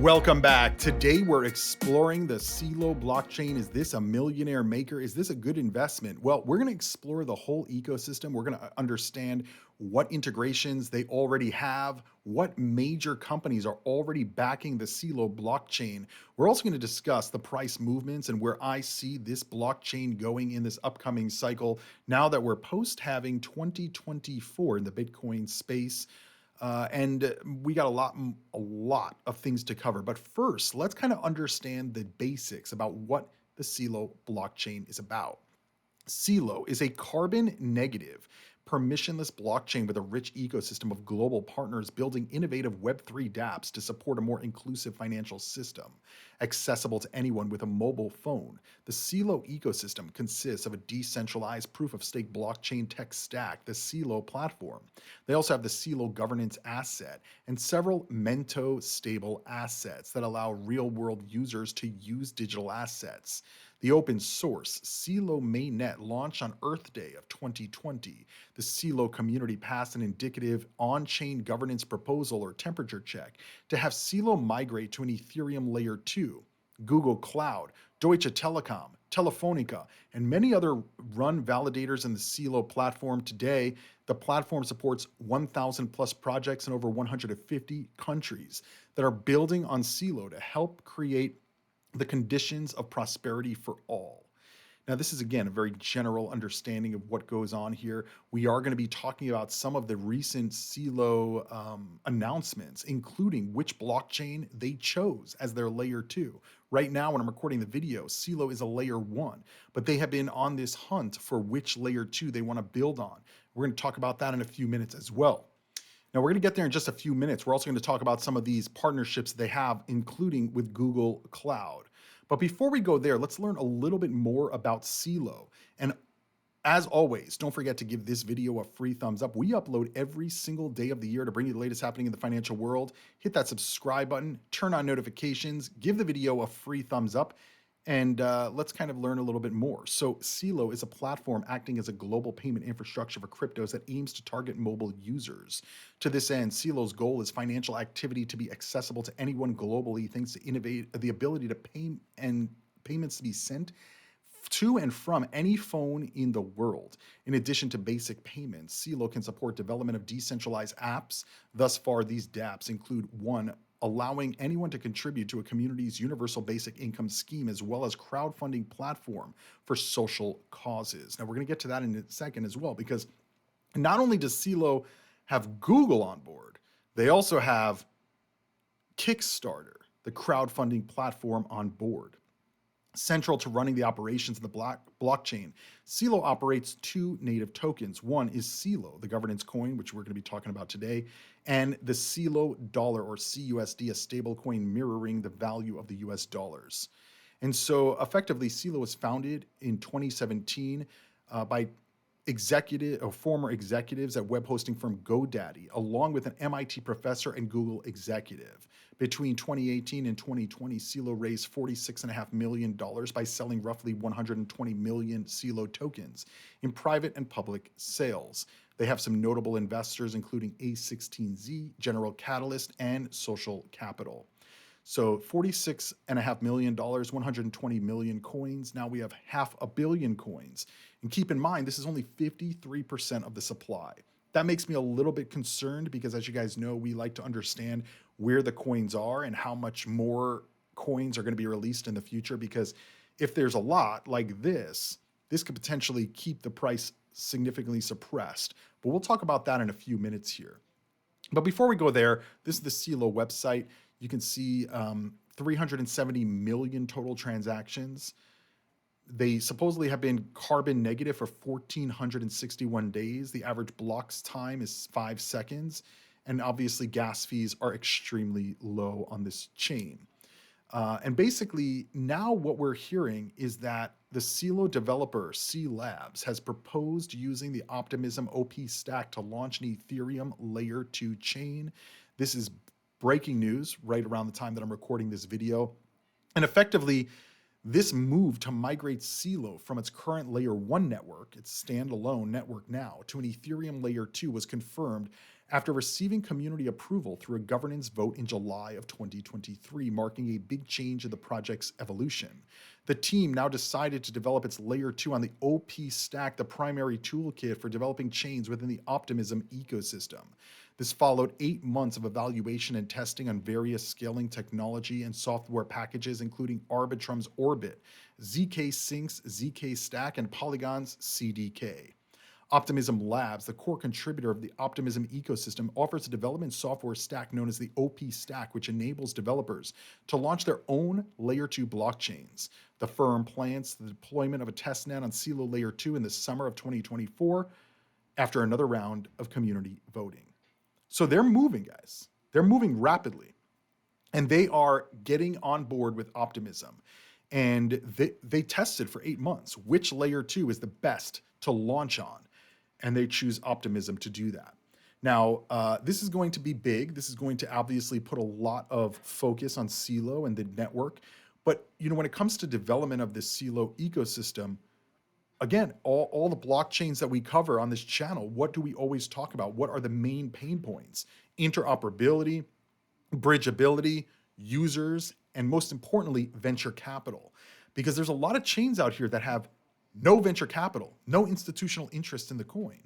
Welcome back. Today we're exploring the Celo blockchain. Is this a millionaire maker? Is this a good investment? Well, we're going to explore the whole ecosystem. We're going to understand what integrations they already have, what major companies are already backing the Celo blockchain. We're also going to discuss the price movements and where I see this blockchain going in this upcoming cycle now that we're post having 2024 in the Bitcoin space. And we got a lot of things to cover. But first, let's kind of understand the basics about what the Celo blockchain is about. Celo is a carbon negative, permissionless blockchain with a rich ecosystem of global partners building innovative Web3 dApps to support a more inclusive financial system, accessible to anyone with a mobile phone. The Celo ecosystem consists of a decentralized proof of stake blockchain tech stack, the Celo platform. They also have the Celo governance asset and several Mento stable assets that allow real world users to use digital assets. The open source Celo mainnet launched on Earth Day of 2020. The Celo community passed an indicative on-chain governance proposal or temperature check to have Celo migrate to an Ethereum layer 2. Google Cloud, Deutsche Telekom, Telefonica, and many other run validators in the Celo platform today. The platform supports 1,000 plus projects in over 150 countries that are building on Celo to help create the conditions of prosperity for all. Now, this is again a very general understanding of what goes on here. We are going to be talking about some of the recent Celo announcements, including which blockchain they chose as their layer 2. Right now, when I'm recording the video, Celo is a layer 1, but they have been on this hunt for which layer 2 they want to build on. We're going to talk about that in a few minutes as well. Now, we're going to get there in just a few minutes. We're also going to talk about some of these partnerships they have, including with Google Cloud. But before we go there, let's learn a little bit more about Celo. And as always, don't forget to give this video a free thumbs up. We upload every single day of the year to bring you the latest happening in the financial world. Hit that subscribe button, turn on notifications, give the video a free thumbs up, and let's kind of learn a little bit more. So Celo is a platform acting as a global payment infrastructure for cryptos that aims to target mobile users. To this end, Celo's goal is financial activity to be accessible to anyone globally, thanks to innovate the ability to pay and payments to be sent to and from any phone in the world. In addition to basic payments, Celo can support development of decentralized apps. Thus far, these dApps include one, allowing anyone to contribute to a community's universal basic income scheme, as well as crowdfunding platform for social causes. Now, we're going to get to that in a second as well, because not only does Celo have Google on board, they also have Kickstarter, the crowdfunding platform, on board. Central to running the operations of the blockchain, Celo operates two native tokens. One is Celo, the governance coin, which we're going to be talking about today, and the Celo dollar, or CUSD, a stable coin mirroring the value of the US dollars. And so effectively, Celo was founded in 2017 by former executives at web hosting firm GoDaddy, along with an MIT professor and Google executive. Between 2018 and 2020, Celo raised $46.5 million by selling roughly 120 million Celo tokens in private and public sales. They have some notable investors, including A16Z, General Catalyst, and Social Capital. So $46.5 million, 120 million coins. Now we have 500 million coins. And keep in mind, this is only 53% of the supply. That makes me a little bit concerned because, as you guys know, we like to understand where the coins are and how much more coins are going to be released in the future. Because if there's a lot like this could potentially keep the price significantly suppressed. But we'll talk about that in a few minutes here. But before we go there, this is the Celo website. You can see 370 million total transactions. They supposedly have been carbon negative for 1,461 days. The average blocks time is 5 seconds. And obviously gas fees are extremely low on this chain. And basically now what we're hearing is that the Celo developer, C Labs, has proposed using the Optimism OP stack to launch an Ethereum layer 2 chain. This is breaking news right around the time that I'm recording this video. And effectively, this move to migrate Celo from its current layer 1 network, its standalone network now, to an Ethereum layer 2 was confirmed after receiving community approval through a governance vote in July of 2023, marking a big change in the project's evolution. The team now decided to develop its layer 2 on the OP stack, the primary toolkit for developing chains within the Optimism ecosystem. This followed 8 months of evaluation and testing on various scaling technology and software packages, including Arbitrum's Orbit, ZK Sync's ZK Stack, and Polygon's CDK. Optimism Labs, the core contributor of the Optimism ecosystem, offers a development software stack known as the OP Stack, which enables developers to launch their own Layer 2 blockchains. The firm plans the deployment of a testnet on Celo Layer 2 in the summer of 2024 after another round of community voting. So they're moving, guys. They're moving rapidly, and they are getting on board with Optimism. And they tested for 8 months which Layer 2 is the best to launch on, and they choose Optimism to do that. Now, this is going to be big. This is going to obviously put a lot of focus on Celo and the network. But when it comes to development of this Celo ecosystem, again, all the blockchains that we cover on this channel, what do we always talk about? What are the main pain points? Interoperability, bridgeability, users, and most importantly, venture capital. Because there's a lot of chains out here that have no venture capital, no institutional interest in the coin.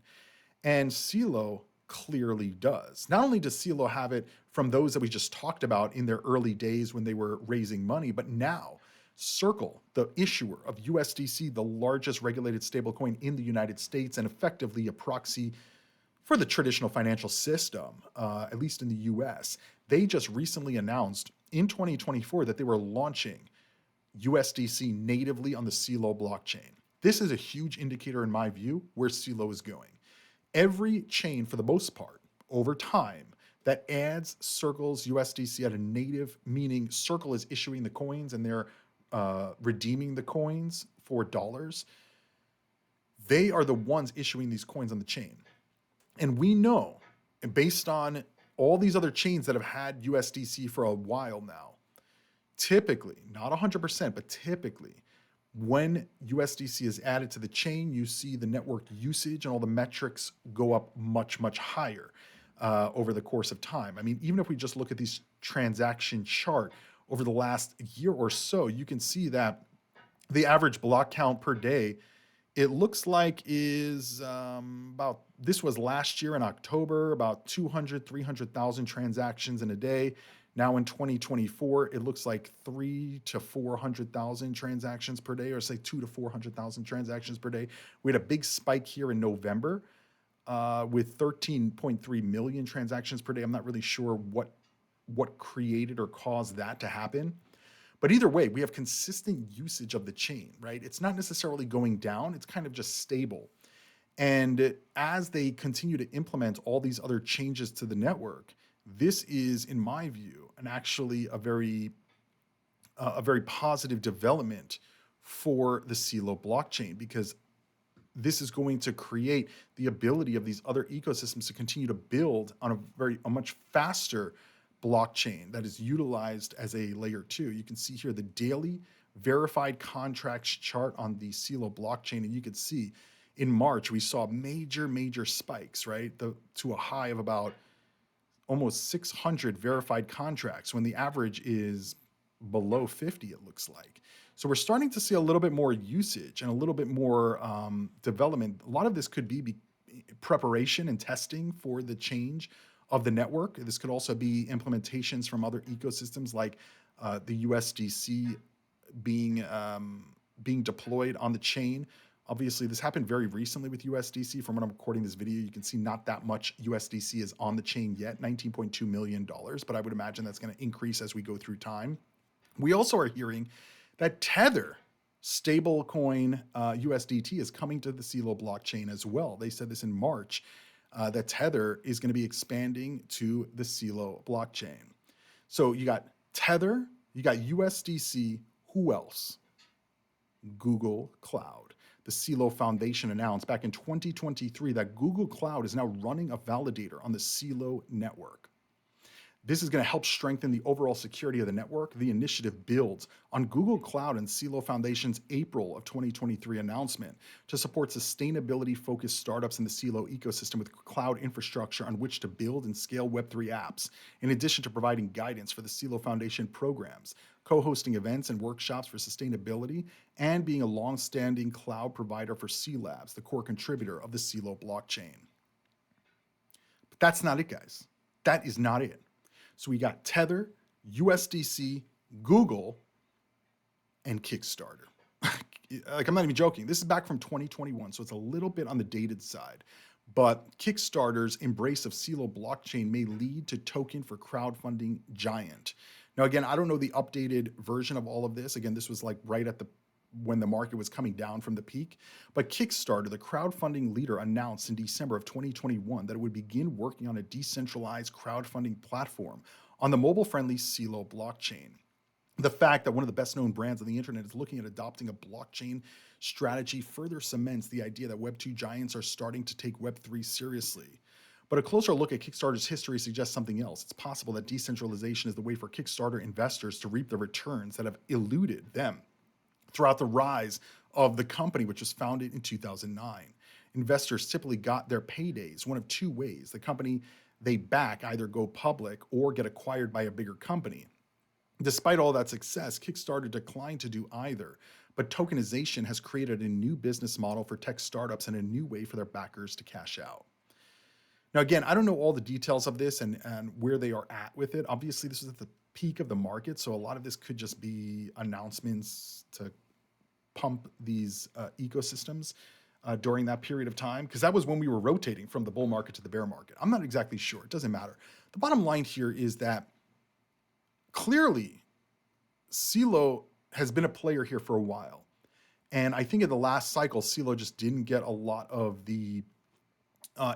And Celo clearly does. Not only does Celo have it from those that we just talked about in their early days when they were raising money, but now Circle, the issuer of USDC, the largest regulated stablecoin in the United States and effectively a proxy for the traditional financial system, at least in the US, they just recently announced in 2024 that they were launching USDC natively on the Celo blockchain. This is a huge indicator, in my view, where Celo is going. Every chain, for the most part, over time, that adds Circle's USDC at a native, meaning Circle is issuing the coins and they're redeeming the coins for dollars, they are the ones issuing these coins on the chain. And we know, and based on all these other chains that have had USDC for a while now, typically, not 100%, but typically, when USDC is added to the chain, you see the network usage and all the metrics go up much, much higher over the course of time. I mean, even if we just look at these transaction chart over the last year or so, you can see that the average block count per day, it looks like is about, this was last year in October, about 200, 300,000 transactions in a day. Now in 2024, it looks like 300,000 to 400,000 transactions per day, or say 200,000 to 400,000 transactions per day. We had a big spike here in November with 13.3 million transactions per day. I'm not really sure what created or caused that to happen. But either way, we have consistent usage of the chain, right? It's not necessarily going down. It's kind of just stable. And as they continue to implement all these other changes to the network, this is, in my view, actually a very positive development for the Celo blockchain, because this is going to create the ability of these other ecosystems to continue to build on a much faster blockchain that is utilized as a layer 2. You can see here the daily verified contracts chart on the Celo blockchain, and you can see in March we saw major spikes, right, to a high of about almost 600 verified contracts when the average is below 50, it looks like. So we're starting to see a little bit more usage and a little bit more development. A lot of this could be preparation and testing for the change of the network. This could also be implementations from other ecosystems like the USDC being deployed on the chain. Obviously, this happened very recently with USDC. From when I'm recording this video, you can see not that much USDC is on the chain yet, $19.2 million, but I would imagine that's going to increase as we go through time. We also are hearing that Tether stablecoin USDT is coming to the Celo blockchain as well. They said this in March, that Tether is going to be expanding to the Celo blockchain. So you got Tether, you got USDC, who else? Google Cloud. The Celo Foundation announced back in 2023 that Google Cloud is now running a validator on the Celo network. This is going to help strengthen the overall security of the network. The initiative builds on Google Cloud and Celo Foundation's April of 2023 announcement to support sustainability-focused startups in the Celo ecosystem with cloud infrastructure on which to build and scale Web3 apps, in addition to providing guidance for the Celo Foundation programs, co-hosting events and workshops for sustainability, and being a long-standing cloud provider for C Labs, the core contributor of the Celo blockchain. But that's not it, guys. That is not it. So we got Tether, USDC, Google, and Kickstarter. Like, I'm not even joking. This is back from 2021, so it's a little bit on the dated side. But Kickstarter's embrace of Celo blockchain may lead to token for crowdfunding giant. Now, again, I don't know the updated version of all of this. Again, this was like right at the when the market was coming down from the peak. But Kickstarter, the crowdfunding leader, announced in December of 2021 that it would begin working on a decentralized crowdfunding platform on the mobile-friendly Celo blockchain. The fact that one of the best-known brands on the internet is looking at adopting a blockchain strategy further cements the idea that Web2 giants are starting to take Web3 seriously. But a closer look at Kickstarter's history suggests something else. It's possible that decentralization is the way for Kickstarter investors to reap the returns that have eluded them throughout the rise of the company, which was founded in 2009. Investors typically got their paydays one of two ways. The company they back either go public or get acquired by a bigger company. Despite all that success, Kickstarter declined to do either, but tokenization has created a new business model for tech startups and a new way for their backers to cash out. Now, again, I don't know all the details of this and where they are at with it. Obviously, this is at the peak of the market, so a lot of this could just be announcements to pump these ecosystems during that period of time, because that was when we were rotating from the bull market to the bear market. I'm not exactly sure. It doesn't matter. The bottom line here is that clearly Celo has been a player here for a while. And I think in the last cycle, Celo just didn't get a lot of the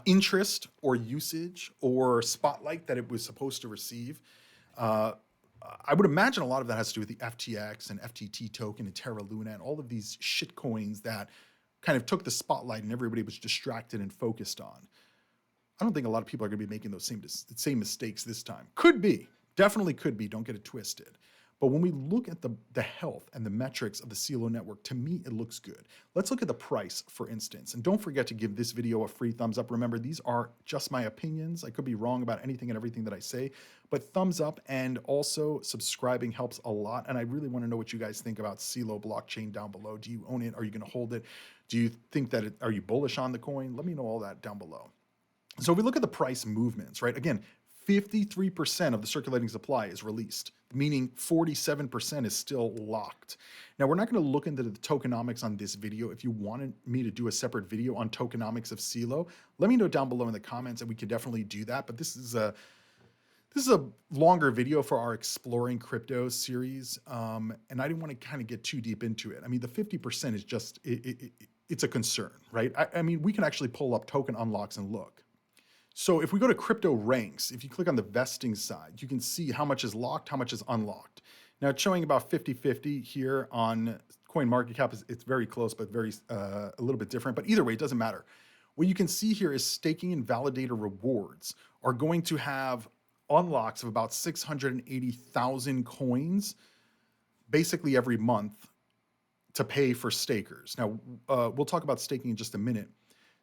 interest or usage or spotlight that it was supposed to receive. I would imagine a lot of that has to do with the FTX and FTT token and Terra Luna and all of these shit coins that kind of took the spotlight and everybody was distracted and focused on. I don't think a lot of people are going to be making those same mistakes this time. Could be. Definitely could be. Don't get it twisted. But when we look at the health and the metrics of the Celo network, to me, it looks good. Let's look at the price, for instance. And don't forget to give this video a free thumbs up. Remember, these are just my opinions. I could be wrong about anything and everything that I say, but thumbs up and also subscribing helps a lot. And I really want to know what you guys think about Celo blockchain down below. Do you own it? Are you going to hold it? Do you think that are you bullish on the coin? Let me know all that down below. So if we look at the price movements, right? Again, 53% of the circulating supply is released, meaning 47% is still locked. Now, we're not going to look into the tokenomics on this video. If you wanted me to do a separate video on tokenomics of Celo, let me know down below in the comments, and we could definitely do that. But this is a longer video for our Exploring Crypto series, and I didn't want to kind of get too deep into it. I mean, the 50% is just, it's a concern, right? I mean, we can actually pull up token unlocks and look. So if we go to crypto ranks, if you click on the vesting side, you can see how much is locked, how much is unlocked. Now it's showing about 50-50 here on CoinMarketCap. It's very close, but a little bit different. But either way, it doesn't matter. What you can see here is staking and validator rewards are going to have unlocks of about 680,000 coins basically every month to pay for stakers. Now, we'll talk about staking in just a minute.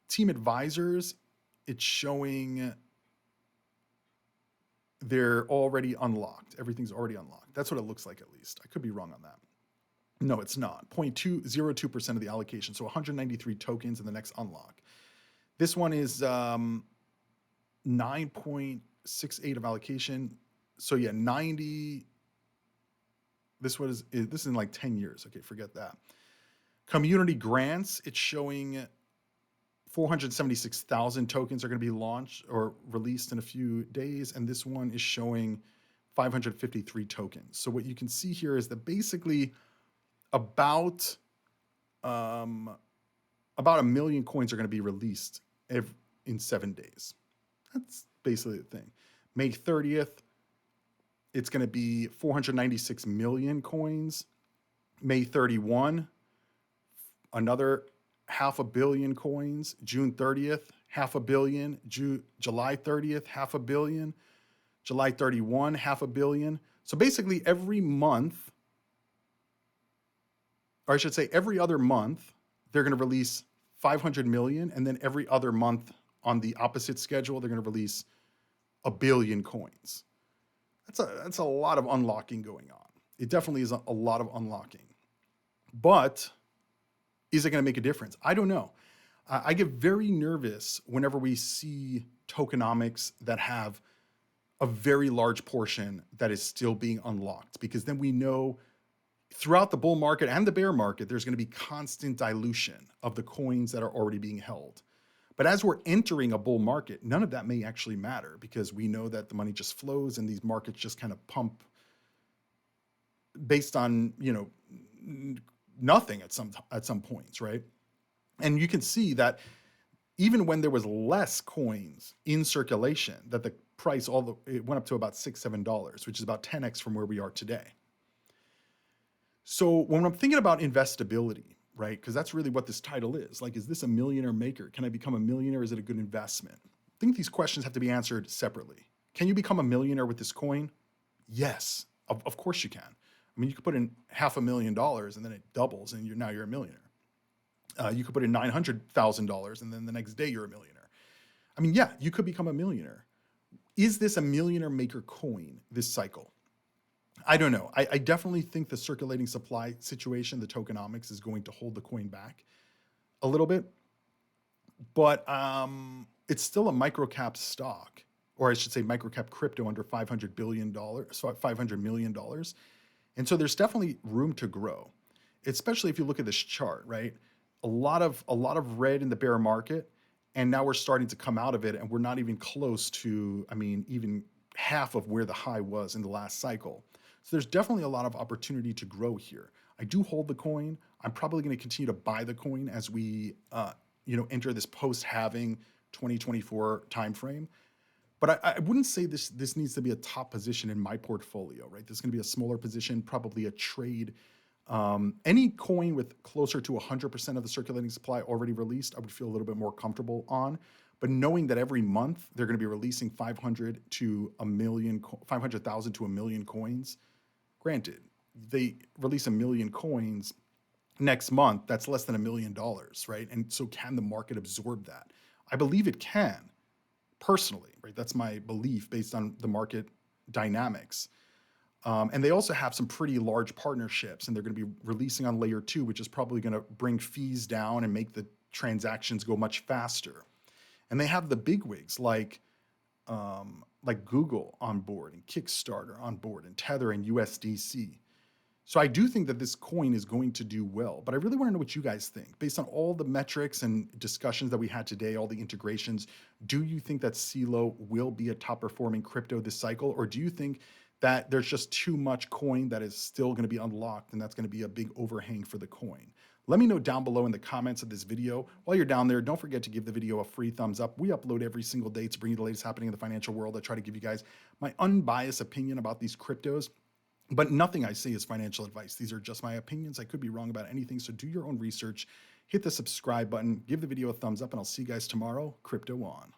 Team advisors, it's showing they're already unlocked. Everything's already unlocked. That's what it looks like, at least. I could be wrong on that. No, it's not. 0.202% of the allocation. So 193 tokens in the next unlock. This one is 9.68 of allocation. So yeah, 90. This is in like 10 years. Okay, forget that. Community grants, it's showing 476,000 tokens are going to be launched or released in a few days, and this one is showing 553 tokens. So what you can see here is that basically about a million coins are going to be released in 7 days. That's basically the thing. May 30th, it's going to be 496 million coins. May 31, another 500 million coins. June 30th, 500 million. July 30th, 500 million. July 31, half a billion. So basically every month, or I should say every other month, they're going to release 500 million. And then every other month on the opposite schedule, they're going to release a billion coins. That's a lot of unlocking going on. It definitely is a lot of unlocking. But is it going to make a difference? I don't know. I get very nervous whenever we see tokenomics that have a very large portion that is still being unlocked, because then we know throughout the bull market and the bear market, there's going to be constant dilution of the coins that are already being held. But as we're entering a bull market, none of that may actually matter, because we know that the money just flows and these markets just kind of pump based on, nothing at some points, right? And you can see that even when there was less coins in circulation, that the price it went up to about $6-7, which is about 10x from where we are today. So when I'm thinking about investability, right? Because that's really what this title is. Like, is this a millionaire maker? Can I become a millionaire? Is it a good investment? I think these questions have to be answered separately. Can you become a millionaire with this coin? Yes, of course you can. I mean, you could put in $500,000 and then it doubles and now you're a millionaire. You could put in $900,000 and then the next day you're a millionaire. I mean, yeah, you could become a millionaire. Is this a millionaire maker coin this cycle? I don't know. I definitely think the circulating supply situation, the tokenomics, is going to hold the coin back a little bit. But it's still a microcap stock, or I should say microcap crypto under $500 billion, so $500 million. And so there's definitely room to grow, especially if you look at this chart, right? A lot of red in the bear market, and now we're starting to come out of it, and we're not even close to, even half of where the high was in the last cycle. So there's definitely a lot of opportunity to grow here. I do hold the coin. I'm probably going to continue to buy the coin as we, enter this post-halving 2024 timeframe. But I wouldn't say this needs to be a top position in my portfolio, right? This is going to be a smaller position, probably a trade. Any coin with closer to 100% of the circulating supply already released, I would feel a little bit more comfortable on. But knowing that every month they're going to be releasing 500,000 to a million coins, granted, they release a million coins next month, that's less than $1 million, right? And so can the market absorb that? I believe it can, personally, right? That's my belief based on the market dynamics. And they also have some pretty large partnerships, and they're going to be releasing on layer 2, which is probably going to bring fees down and make the transactions go much faster. And they have the bigwigs like Google on board, and Kickstarter on board, and Tether and USDC. So I do think that this coin is going to do well, but I really want to know what you guys think. Based on all the metrics and discussions that we had today, all the integrations, do you think that Celo will be a top performing crypto this cycle? Or do you think that there's just too much coin that is still going to be unlocked, and that's going to be a big overhang for the coin? Let me know down below in the comments of this video. While you're down there, don't forget to give the video a free thumbs up. We upload every single day to bring you the latest happening in the financial world. I try to give you guys my unbiased opinion about these cryptos. But nothing I say is financial advice. These are just my opinions. I could be wrong about anything, so do your own research. Hit the subscribe button, give the video a thumbs up, and I'll see you guys tomorrow. Crypto on.